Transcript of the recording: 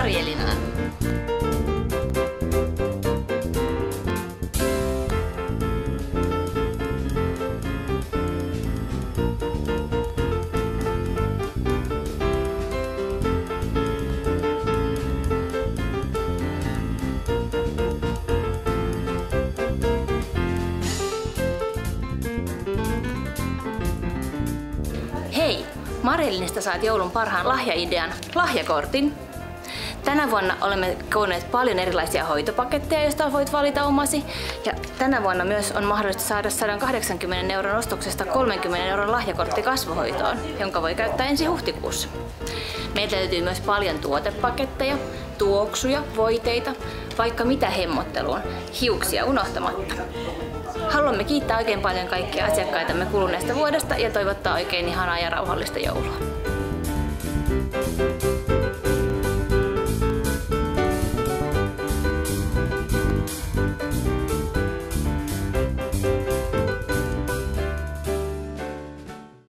Mari-Elinaan. Hei! Mari-Elinasta saat joulun parhaan lahjaidean, lahjakortin. Tänä vuonna olemme koonneet paljon erilaisia hoitopaketteja, joista voit valita omasi. Ja tänä vuonna myös on mahdollista saada 180 € ostoksesta 30 € lahjakortti kasvohoitoon, jonka voi käyttää ensi huhtikuussa. Meiltä löytyy myös paljon tuotepaketteja, tuoksuja, voiteita, vaikka mitä hemmotteluun, hiuksia unohtamatta. Haluamme kiittää oikein paljon kaikkia asiakkaitamme kuluneesta vuodesta ja toivottaa oikein ihanaa ja rauhallista joulua.